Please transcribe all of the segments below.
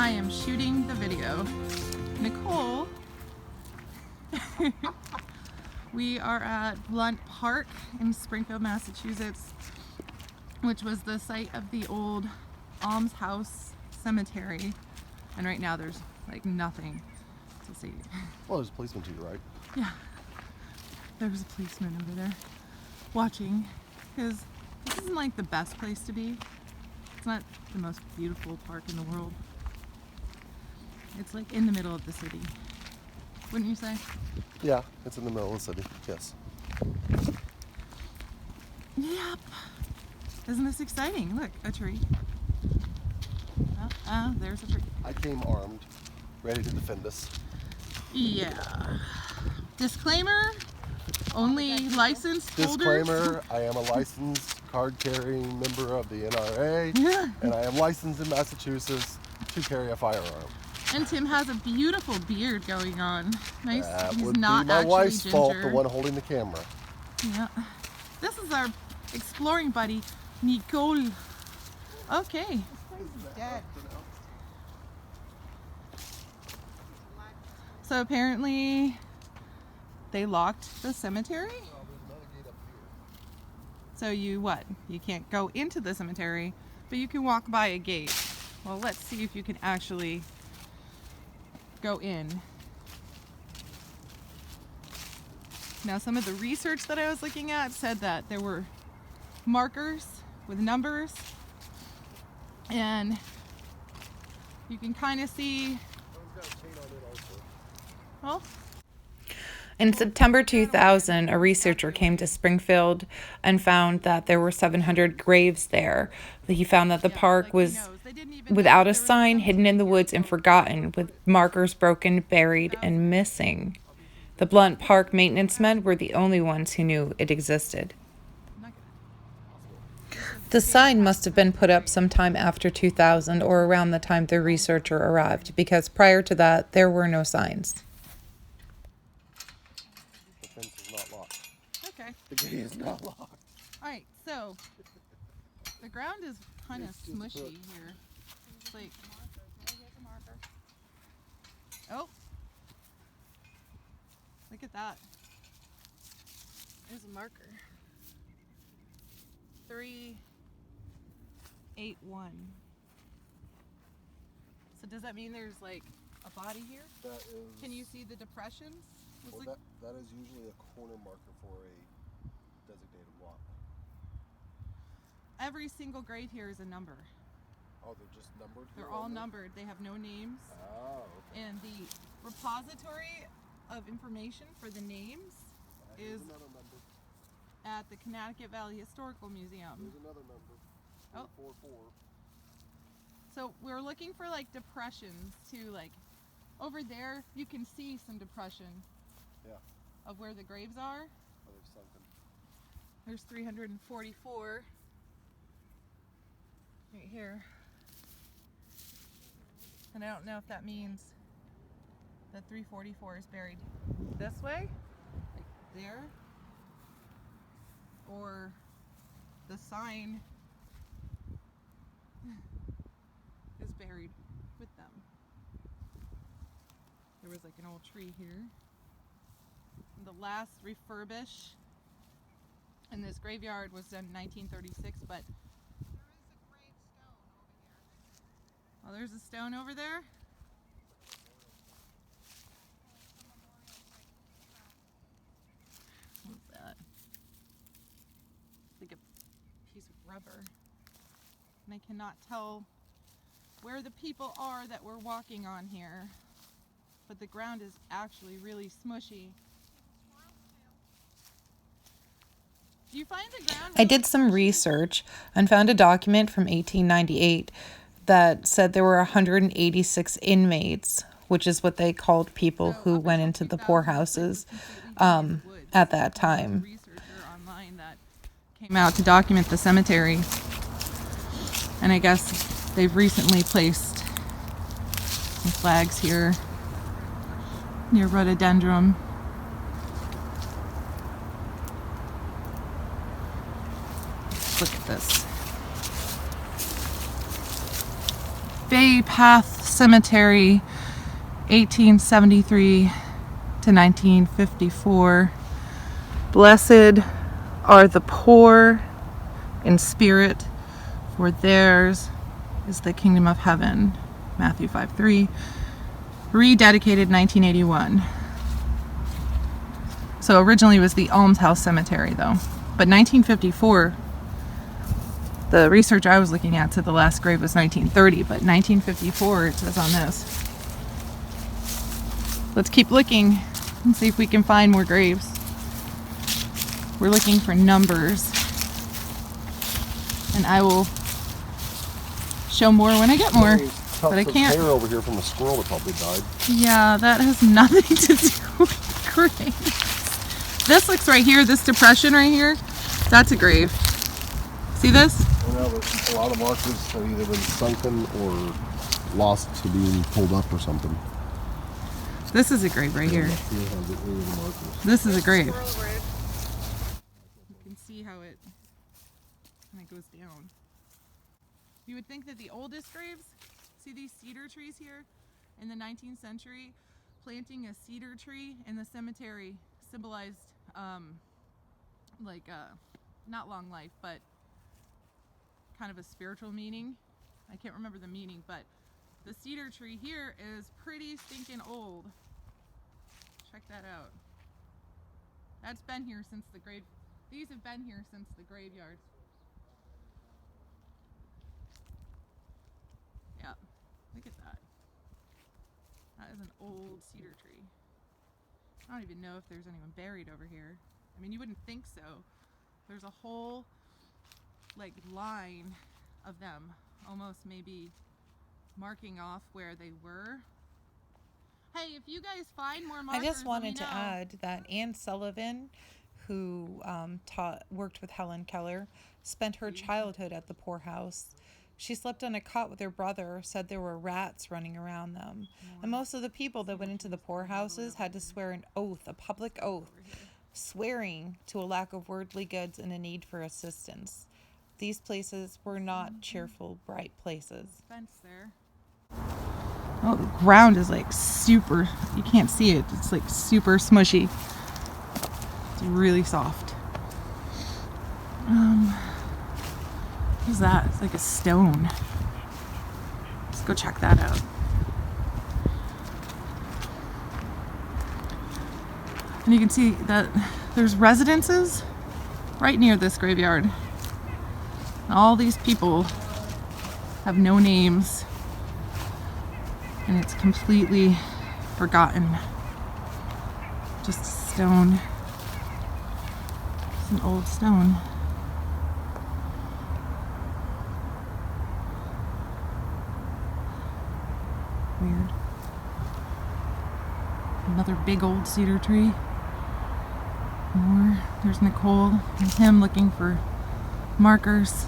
I am shooting the video. Nicole, we are at Blunt Park in Springfield, Massachusetts, which was the site of the old almshouse cemetery. And right now there's like nothing to see. Well, there's a policeman to your right. Yeah, there's a policeman over there watching, because this isn't like the best place to be. It's not the most beautiful park in the world. It's like in the middle of the city, wouldn't you say? Yeah, it's in the middle of the city, yes. Yep. Isn't this exciting? Look, a tree. There's a tree. I came armed, ready to defend us. Yeah. Disclaimer, only licensed holders. Disclaimer, I am a licensed card-carrying member of the NRA, Yeah. and I am licensed in Massachusetts to carry a firearm. And Tim has a beautiful beard going on. Nice. That He's would not be my actually wife's ginger. fault, the one holding the camera. Yeah. This is our exploring buddy, Nicole. Okay. Dead. So apparently they locked the cemetery? So you what? You can't go into the cemetery, but you can walk by a gate. Well, let's see if you can actually go in. Now, some of the research that I was looking at said that there were markers with numbers, and you can kind of see. Well, in September 2000, a researcher came to Springfield and found that there were 700 graves there. He found that the park was without a sign, hidden in the woods and forgotten, with markers broken, buried, and missing. The Blunt Park maintenance men were the only ones who knew it existed. The sign must have been put up sometime after 2000 or around the time the researcher arrived, because prior to that, there were no signs. The fence is not locked. Okay. The gate is not locked. All right, so the ground is kind of smushy here. It's like, oh, look at that. There's a marker. 381. So does that mean there's like a body here? That is. Can you see the depressions? Well, that is usually a corner marker for a designated lot. Every single grave here is a number. Oh, they're just numbered? They're all numbered. They have no names. Oh, okay. And the repository of information for the names is another number. at the Connecticut Valley Historical Museum. There's another number. Oh. 444. So we're looking for like depressions too. Like over there, you can see some depression. Yeah. Of where the graves are. Oh, they've sunken. There's 344 right here. And I don't know if that means that 344 is buried this way, like there, or the sign is buried with them. There was like an old tree here. And the last refurbish in this graveyard was done in 1936, but oh, there's a stone over there. What's that? It's like a piece of rubber. And I cannot tell where the people are that we're walking on here. But the ground is actually really smushy. Do you find the ground? I did some research and found a document from 1898 that said there were 186 inmates, which is what they called people who went into the poorhouses at that time. Researcher online that came out to document the cemetery, and I guess they've recently placed some flags here near rhododendron. Look at this. Baypath Cemetery, 1873 to 1954. Blessed are the poor in spirit, for theirs is the kingdom of heaven. Matthew 5:3. Rededicated 1981. So originally it was the Almshouse Cemetery though. But 1954, the research I was looking at said the last grave was 1930, but 1954 it says on this. Let's keep looking and see if we can find more graves. We're looking for numbers. And I will show more when I get more. But I can't. Hair over here from a squirrel that probably died. Yeah, that has nothing to do with graves. This looks right here, this depression right here, that's a grave. See this? Well, a lot of markers have either been sunken or lost to being pulled up or something. This is a grave right here. This is a grave. You can see how it kind of goes down. You would think that the oldest graves, see these cedar trees here in the 19th century, planting a cedar tree in the cemetery symbolized not long life, but kind of a spiritual meaning. I can't remember the meaning, but the cedar tree here is pretty stinking old. Check that out. That's been here since the grave. These have been here since the graveyard. Yeah, look at that. That is an old cedar tree. I don't even know if there's anyone buried over here. I mean, you wouldn't think so. There's a whole line of them, almost maybe marking off where they were. Hey, if you guys find more markers, I just wanted to let me know. add that Anne Sullivan, who worked with Helen Keller, spent her childhood at the poorhouse. She slept on a cot with her brother, said there were rats running around them. And most of the people that went into the poorhouses had to swear an oath, a public oath, swearing to a lack of worldly goods and a need for assistance. These places were not cheerful, bright places. Fence there. Oh, the ground is super, you can't see it. It's super smushy. It's really soft. What is that? It's like a stone. Let's go check that out. And you can see that there's residences right near this graveyard. And all these people have no names. And it's completely forgotten. Just a stone. It's an old stone. Weird. Another big old cedar tree. More. There's Nicole and him looking for markers.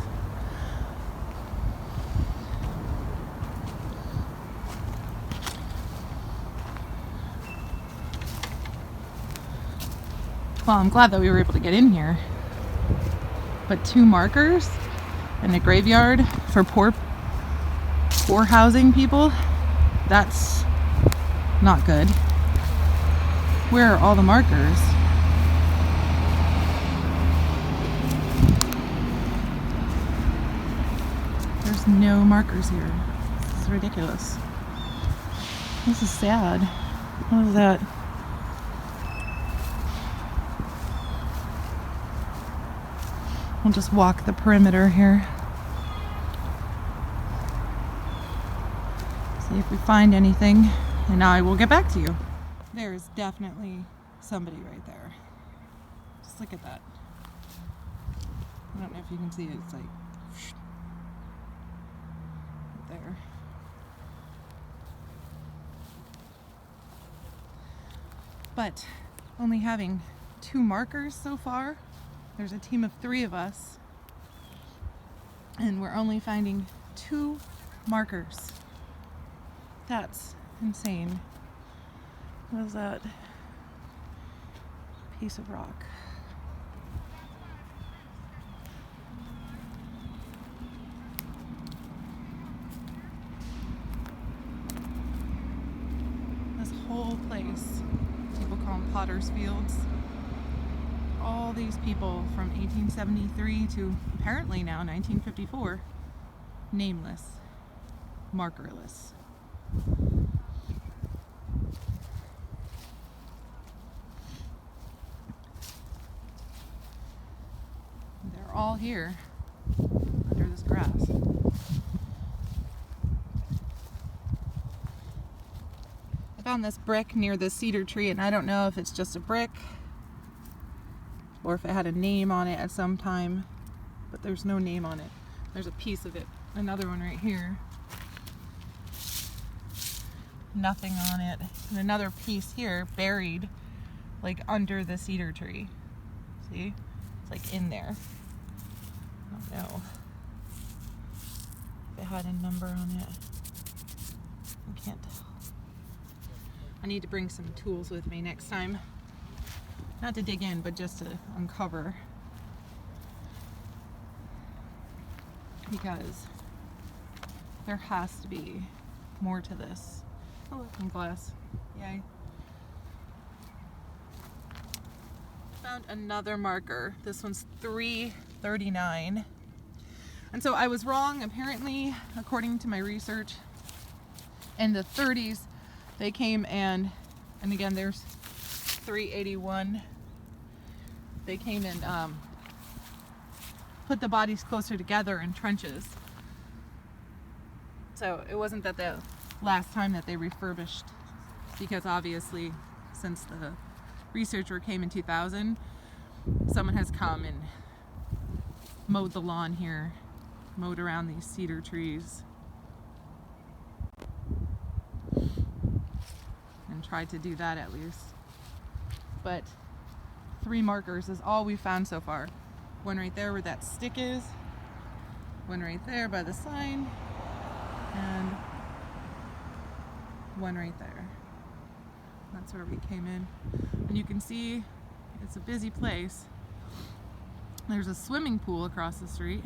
Well, I'm glad that we were able to get in here. But 2 markers in a graveyard for poor housing people, that's not good. Where are all the markers? There's no markers here. This is ridiculous. This is sad. What is that? We'll just walk the perimeter here. See if we find anything, and I will get back to you. There is definitely somebody right there. Just look at that. I don't know if you can see it. It's right there. But only having 2 markers so far. There's a team of 3 of us, and we're only finding 2 markers. That's insane. What is that? Piece of rock. whole place. People call them Potter's Fields. All these people from 1873 to apparently now 1954, nameless, markerless. They're all here under this grass. I found this brick near the cedar tree, and I don't know if it's just a brick or if it had a name on it at some time, but there's no name on it. There's a piece of it. Another one right here. Nothing on it. And another piece here buried like under the cedar tree. See? It's like in there. I don't know if it had a number on it. I can't tell. I need to bring some tools with me next time. Not to dig in, but just to uncover. Because there has to be more to this. Oh, looking glass. Yay. Found another marker. This one's 339. And so I was wrong. Apparently, according to my research, in the 30s, they came and again, there's 381. They came and put the bodies closer together in trenches. So it wasn't that the last time that they refurbished, because obviously since the researcher came in 2000, someone has come and mowed the lawn here, mowed around these cedar trees, and tried to do that at least. But 3 markers is all we found so far. One right there where that stick is, one right there by the sign, and one right there. That's where we came in. And you can see it's a busy place. There's a swimming pool across the street.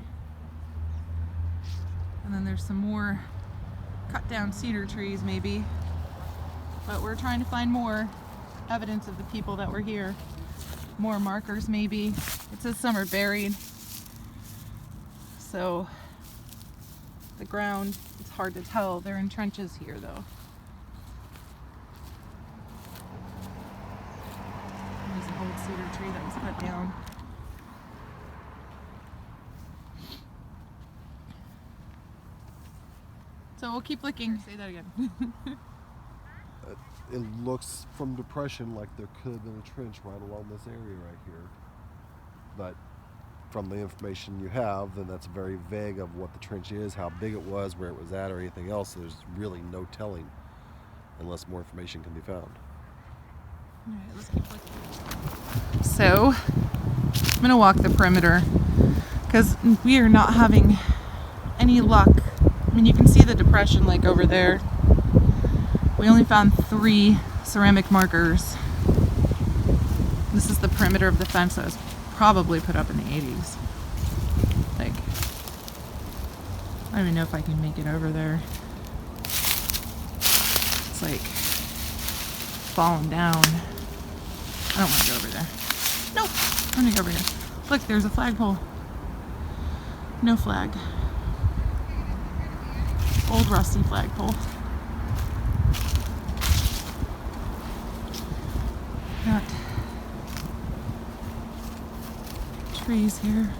And then there's some more cut down cedar trees maybe. But we're trying to find more evidence of the people that were here. More markers maybe. It says some are buried. So the ground, it's hard to tell. They're in trenches here though. There's an old cedar tree that was cut down. So we'll keep looking. Say that again. It looks from depression like there could have been a trench right along this area right here. But from the information you have, then that's very vague of what the trench is, how big it was, where it was at, or anything else. So there's really no telling unless more information can be found. All right, let's keep looking. So I'm gonna walk the perimeter because we are not having any luck. I mean, you can see the depression like over there. We only found 3 ceramic markers. This is the perimeter of the fence that was probably put up in the 80s. Like, I don't even know if I can make it over there. It's like falling down. I don't want to go over there. Nope, I'm gonna go over here. Look, there's a flagpole. No flag. Old rusty flagpole. Got trees here.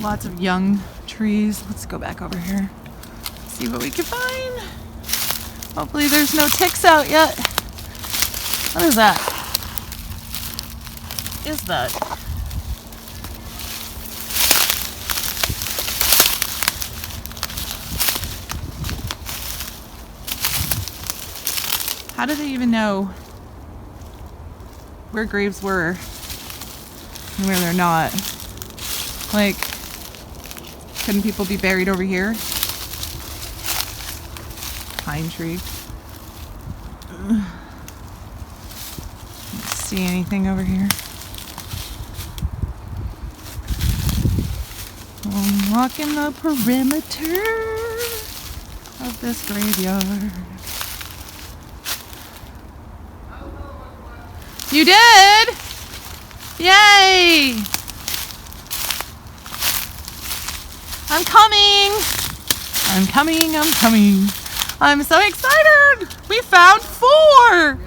Lots of young trees. Let's go back over here. See what we can find. Hopefully there's no ticks out yet. What is that? Is that? How do they even know where graves were and where they're not? Like, couldn't people be buried over here? Pine tree. Don't see anything over here. I'm walking the perimeter of this graveyard. You did? Yay! I'm coming! I'm coming, I'm coming. I'm so excited! We found 4!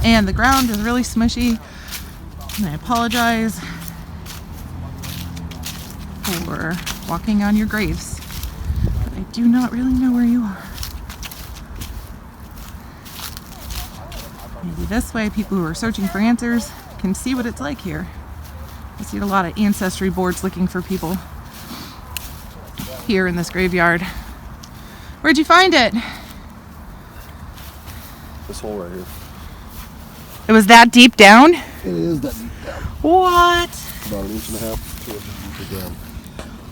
And the ground is really smushy. And I apologize for walking on your graves. But I do not really know where you are. Maybe this way people who are searching for answers can see what it's like here. I see a lot of ancestry boards looking for people here in this graveyard. Where'd you find it? This hole right here. It was that deep down? It is that deep down. What? About 1.5 inches, 2 inches deeper down.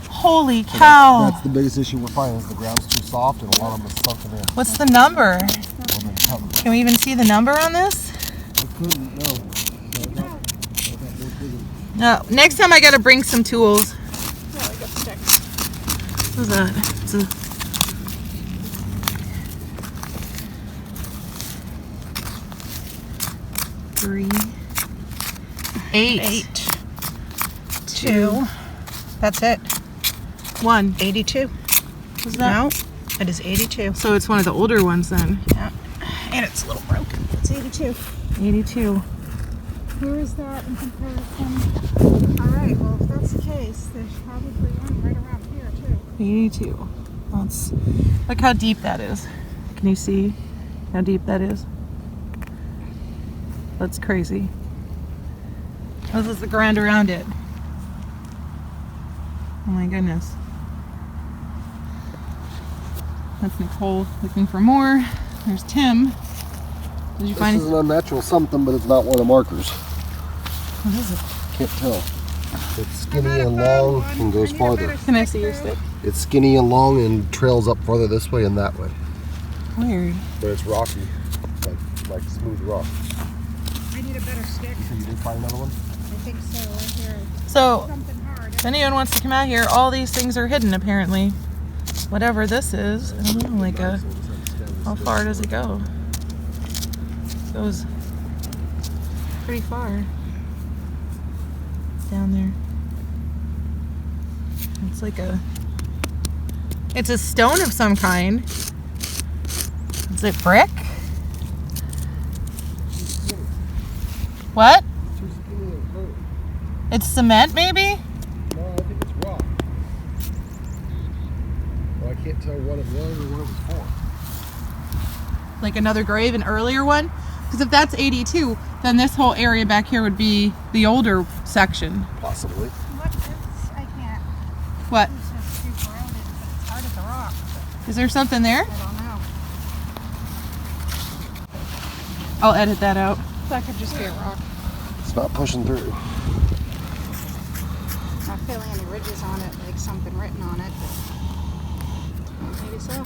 Holy cow. That's the biggest issue we're finding is the ground's too soft and a lot of them is sunken in. What's the number? Well, then tell me. Can we even see the number on this? I couldn't, no. No. Next time I gotta bring some tools. Oh, I got sticks. What's that? It's a... 3, 8, 8. 2. That's it. 1. 82. Was that? No, it is 82. So it's one of the older ones then. Yeah. And it's a little broken. It's 82. 82. Where is that in comparison? All right, well, if that's the case, there's probably one right around here, too. 82. Let's look how deep that is. Can you see how deep that is? That's crazy. This is the ground around it. Oh my goodness. That's Nicole looking for more. There's Tim. Did you find This is an unnatural something, but it's not one of the markers. What is it? Can't tell. It's skinny and long and goes farther. Can I see your stick? It's skinny and long and trails up farther this way and that way. Weird. But it's rocky, like smooth rock. I need a better stick. So you did find another one? I think so, right here. So, Something hard. if anyone wants to come out here, all these things are hidden apparently. Whatever this is, I don't know, like a, how far does it go? It goes pretty far. Down there. It's like it's a stone of some kind. Is it brick? What? Too skinny and curved. It's cement maybe? No, I think it's rock. Well, I can't tell what it was or what it was for. Like another grave, an earlier one? Because if that's 82, then this whole area back here would be the older section. Possibly. What is, I can't, What? it's just too grounded, but it's hard as a rock. Is there something there? I don't know. I'll edit that out. That could just be a rock. It's not pushing through. Not feeling any ridges on it, like something written on it. But maybe so.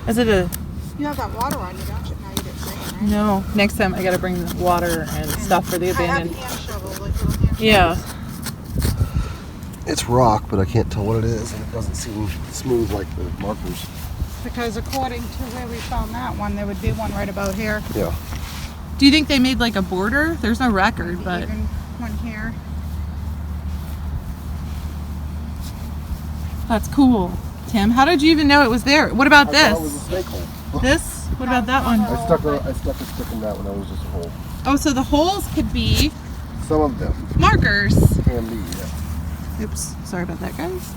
Is it a... You have that water on you, don't you? No, you didn't bring it, right? No. Next time I gotta bring the water and stuff for the I have abandoned. hand shovels, like little hand Yeah. shovels. It's rock, but I can't tell what it is, and it doesn't seem smooth like the markers. Because according to where we found that one, there would be one right about here. Yeah. Do you think they made like a border? There's no record, Maybe but... even one here. That's cool. Tim, how did you even know it was there? What about I thought it was a this? snake hole. This? What about that one? I stuck a stick in that one. That was just a hole. Oh, so the holes could be Some of them markers. can be, yeah. Oops, sorry about that, guys.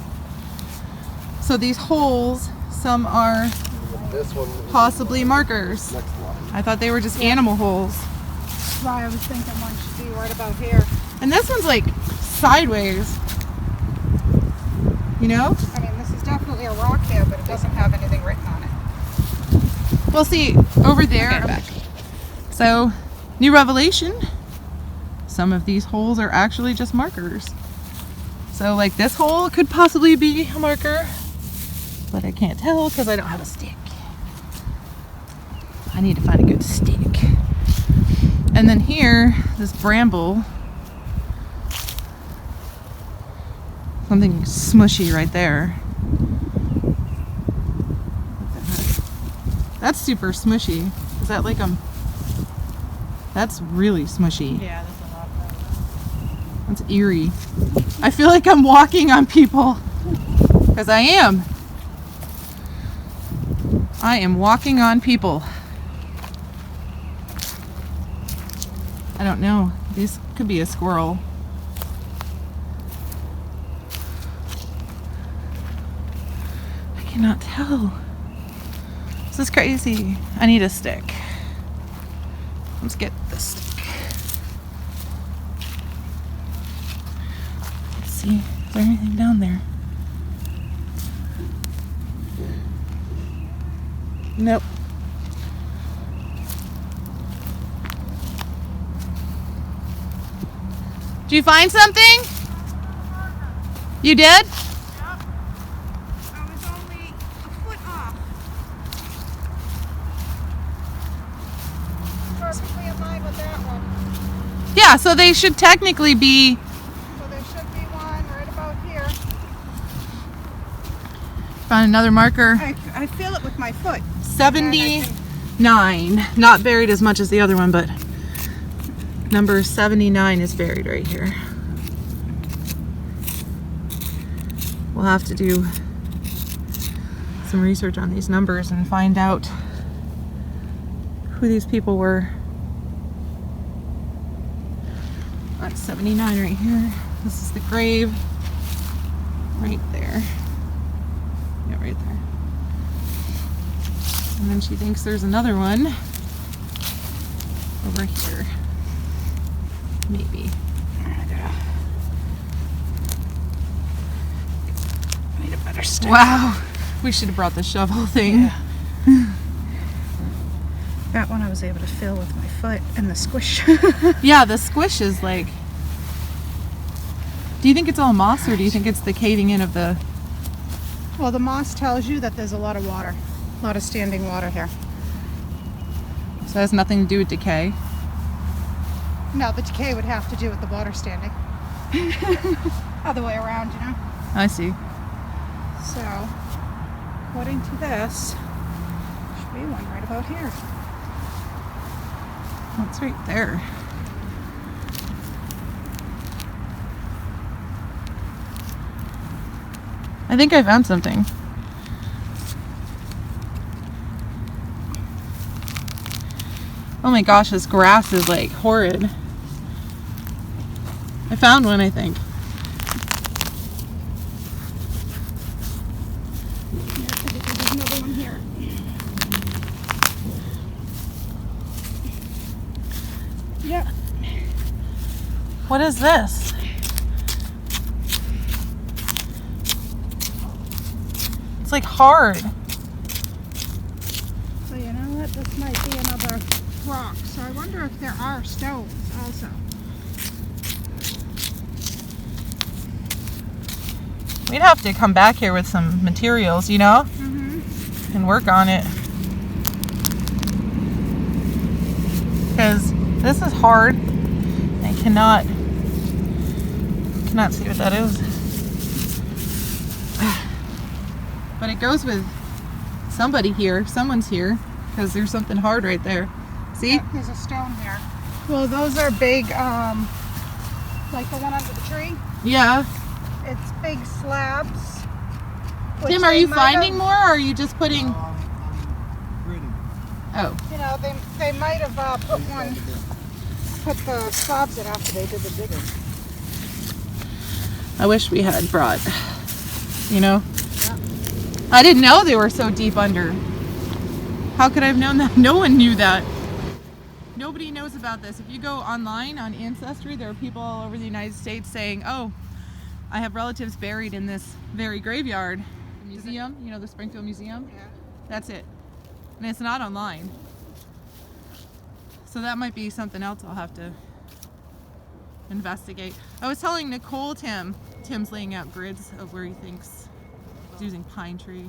So these holes, some are This one is possibly markers. next line. I thought they were just animal holes. That's why I was thinking one should be right about here. And this one's like sideways. You know? I mean, this is definitely a rock there, but it doesn't have anything written on it. We'll see over there. Okay, back. So, new revelation. Some of these holes are actually just markers. So like this hole could possibly be a marker, but I can't tell because I don't have a stick. I need to find a good stick. And then here, this bramble. Something smushy right there. That's super smushy. Is that like That's really smushy. Yeah, there's a lot of that. That's eerie. I feel like I'm walking on people. Because I am. I am walking on people. I don't know. This could be a squirrel. I cannot tell. This is crazy. I need a stick. Let's get the stick. Let's see. Is there anything down there? Nope. Did you find something? You did? Yep. I was only a foot off. Perfectly in line with that one. Yeah, so they should technically be. So there should be one right about here. Found another marker. I feel it with my foot. 79. Not buried as much as the other one, but number 79 is buried right here. We'll have to do some research on these numbers and find out who these people were. That's 79 right here. This is the grave right there. Yeah, right there. And then she thinks there's another one over here. Maybe. Need a better stick. Wow. We should have brought the shovel thing. Yeah. That one I was able to fill with my foot and the squish. Yeah, the squish is like. Do you think it's all moss or do you think it's the caving in of the. Well, the moss tells you that there's a lot of water. A lot of standing water here. So it has nothing to do with decay? No, the decay would have to do with the water standing. Other way around, you know? I see. So, according to this, should be one right about here. That's right there. I think I found something. Oh my gosh, this grass is like horrid. I found one, I think. There's another one here. Yep. What is this? It's like hard. So you know what? This might be another rock. So I wonder if there are stones also. We'd have to come back here with some materials, you know, Mm-hmm. and work on it. Because this is hard. I cannot see what that is. But it goes with somebody here. Someone's here. Because there's something hard right there. See? Yep, there's a stone there. Well, those are big, like the one under the tree. Yeah. It's big slabs. which Tim, are they you might finding have- more or are you just putting... Gritting. Oh. You know, they might have put the slabs in after they did the digging. I wish we had brought, you know? Yeah. I didn't know they were so deep under. How could I have known that? No one knew that. Nobody knows about this. If you go online on Ancestry, there are people all over the United States saying, oh, I have relatives buried in this very graveyard. The museum, you know, the Springfield Museum? Yeah. That's it. And it's not online. So that might be something else I'll have to investigate. I was telling Nicole Tim's laying out grids of where he thinks he's using pine tree.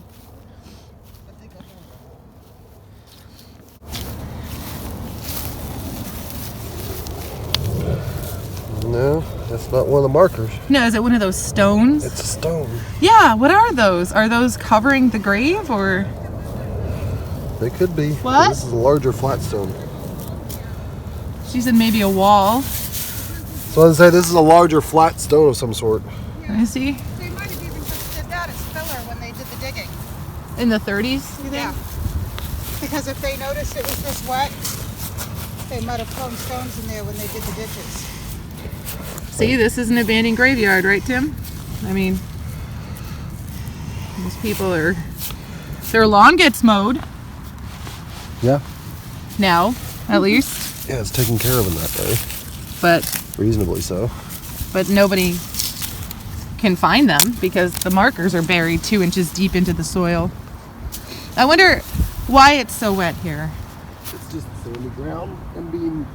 No, that's not one of the markers. No, is it one of those stones? It's a stone. Yeah, what are those? Are those covering the grave or? They could be. What? This is a larger flat stone. She said maybe a wall. So I'd say this is a larger flat stone of some sort. Let me see. They might have even just did that as filler when they did the digging. In the 30s, you think? Yeah. Because if they noticed it was this wet, they might have thrown stones in there when they did the ditches. See, this is an abandoned graveyard, right, Tim? I mean, these people are... Their lawn gets mowed Yeah. now, at least. Yeah, it's taken care of in that way. But Reasonably so. nobody can find them because the markers are buried 2 inches deep into the soil. I wonder why it's so wet here. It's just sandy ground and being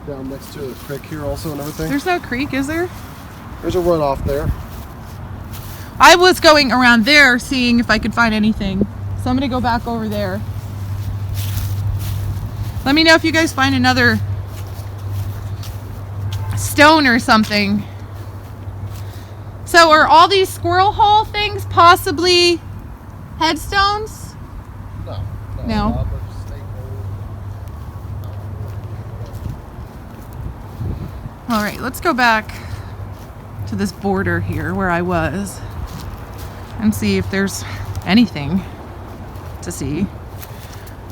down next to a creek here also and everything. There's no creek, is there? There's a runoff there. I was going around there seeing if I could find anything. So I'm going to go back over there. Let me know if you guys find another stone or something. So are all these squirrel hole things possibly headstones? No. All right, let's go back to this border here where I was and see if there's anything to see.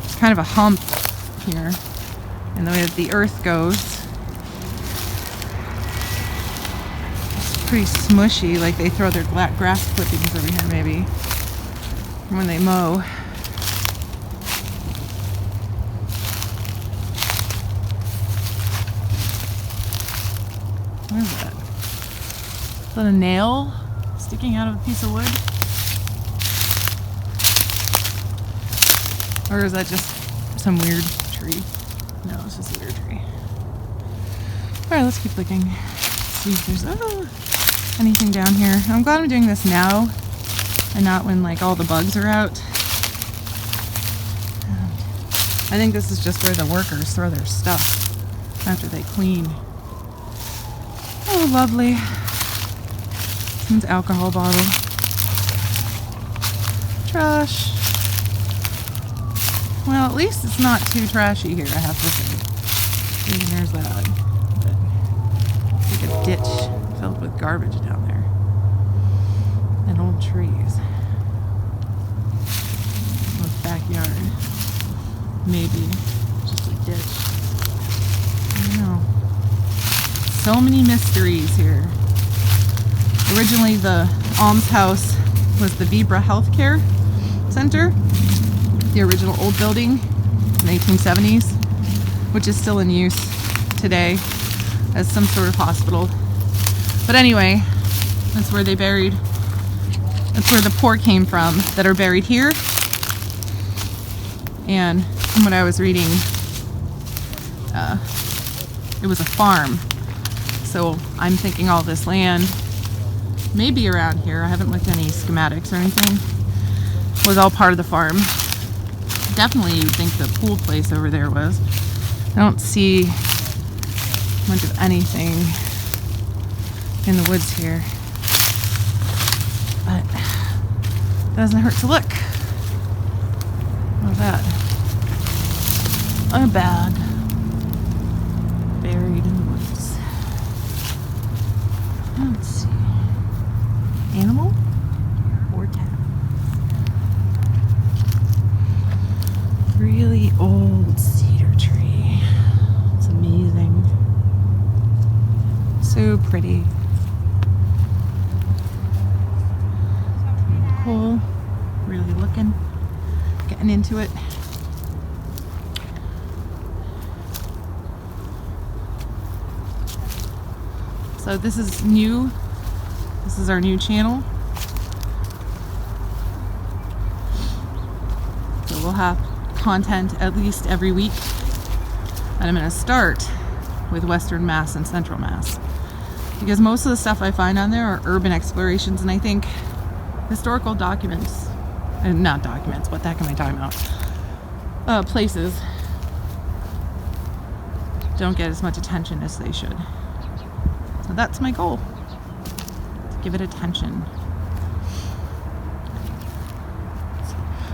It's kind of a hump here in the way that the earth goes. It's pretty smushy, like they throw their grass clippings over here maybe when they mow. What is that? Is that a nail sticking out of a piece of wood? Or is that just some weird tree? No, it's just a weird tree. Alright, let's keep looking. See if there's anything down here. I'm glad I'm doing this now and not when like all the bugs are out. I think this is just where the workers throw their stuff after they clean. Oh, lovely. Someone's alcohol bottle. Trash. Well, at least it's not too trashy here, I have to say. Maybe there's that. But it's like a ditch filled with garbage down there. And old trees. Old backyard. Maybe just a ditch. I don't know. So many mysteries here. Originally, the almshouse was the Vibra Healthcare Center, the original old building in the 1870s, which is still in use today as some sort of hospital. But anyway, that's where they buried, that's where the poor came from that are buried here. And from what I was reading, it was a farm. So I'm thinking all this land, maybe around here, I haven't looked at any schematics or anything, was all part of the farm. Definitely you'd think the pool place over there was. I don't see much of anything in the woods here. But it doesn't hurt to look. What's that? A bag buried in the woods. Let's see. Animal or cat? Really old cedar tree. It's amazing. So pretty. Cool. Really looking. Getting into it. So this is new. This is our new channel. So we'll have content at least every week. And I'm going to start with Western Mass and Central Mass. Because most of the stuff I find on there are urban explorations, and I think historical documents, not documents, what the heck am I talking about? Places don't get as much attention as they should. So that's my goal. To give it attention.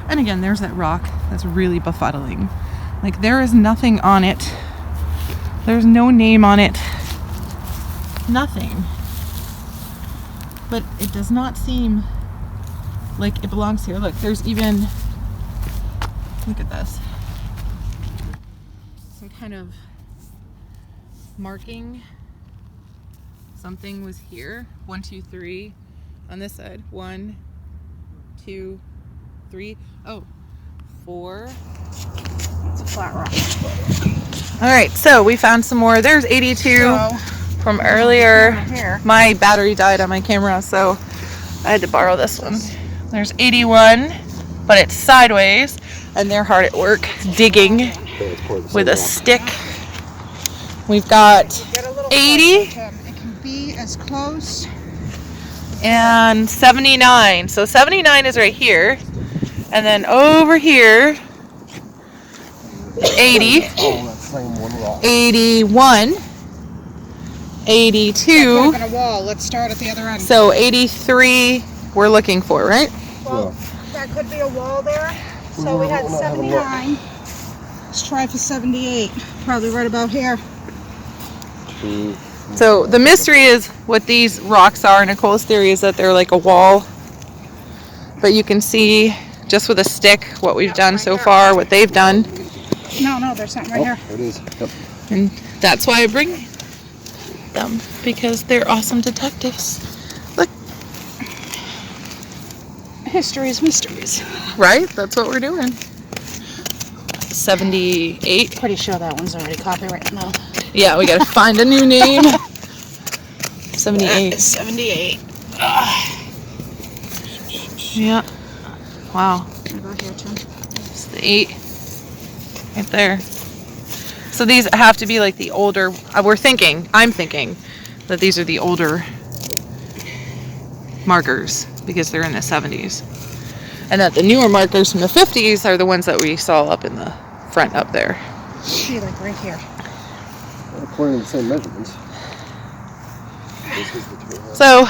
And again, there's that rock that's really befuddling. Like, there is nothing on it There's no name on it. Nothing. But it does not seem like it belongs here. Look, there's even, look at this. Some kind of marking. Something was here. 1, 2, 3 on this side. 1, 2, 3. Oh, 4. It's a flat rock. All right, so we found some more. There's 82 from earlier. Here. My battery died on my camera, so I had to borrow this one. There's 81, but it's sideways, and they're hard at work digging with a stick. We've got Get a little 80 closer, Tim. It can be as close. and 79. So 79 is right here, and then over here, 80, Oh, that same one rock. 81, 82. Open a wall. Let's start at the other end. So 83 we're looking for, right? Well, that could be a wall there. So we had We'll not have a look. 79. Let's try for 78. Probably right about here. So the mystery is what these rocks are. Nicole's theory is that they're like a wall, but you can see just with a stick what we've done so far, what they've done, No, there's something right here. There it is. Yep. and that's why I bring them, because they're awesome detectives. Look, History is mysteries. right? That's what we're doing. 78. Pretty sure that one's already copyrighted now. Yeah, we gotta find a new name. 78. 78. Yeah. Wow. About here, Tim. It's the 8 right there. So these have to be like the older, I'm thinking that these are the older markers because they're in the 70s. And that the newer markers from the 50s are the ones that we saw up in the front up there. See, like right here. According to the same measurements. This is the 2.5. So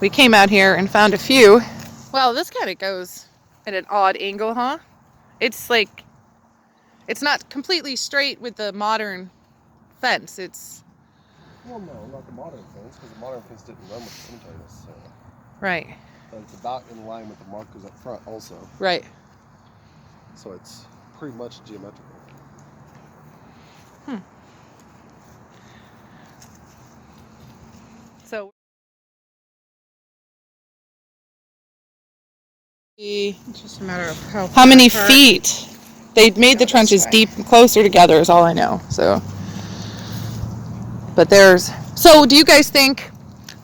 we came out here and found a few. Well, this kind of goes at an odd angle, huh? It's like, it's not completely straight with the modern fence. It's, Well, no, not the modern fence, because the modern fence didn't run with the cemetery necessarily. right, But it's about in line with the markers up front also. right. So it's pretty much geometrical. So It's just a matter of how how many far apart. feet? They made the trenches deep, closer together is all I know. So, but so do you guys think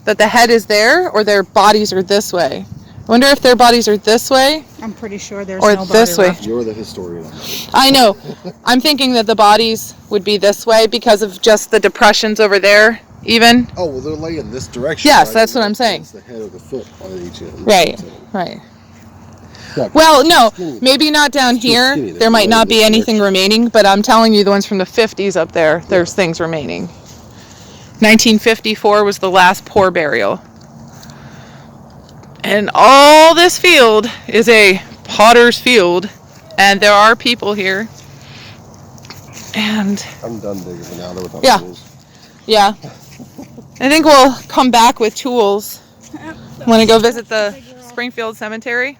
that the head is there or their bodies are this way? I wonder if their bodies are this way I'm pretty sure there's or no body this way. left. You're the historian on that. I know. I'm thinking that the bodies would be this way because of just the depressions over there, even. Oh, well, they're laying this direction. Yes, right? that's what I'm saying. It's the head of the foot on each end. Right, right. Yeah, Well, no, skinny. maybe not down It's too here. skinny. There might They're not be this anything direction. remaining, but I'm telling you, the ones from the 50s up there, there's things remaining. 1954 was the last poor burial. And all this field is a potter's field, and there are people here. And I'm done digging for now. They're without Yeah. tools. yeah, I think we'll come back with tools. Want to go visit the Springfield Cemetery?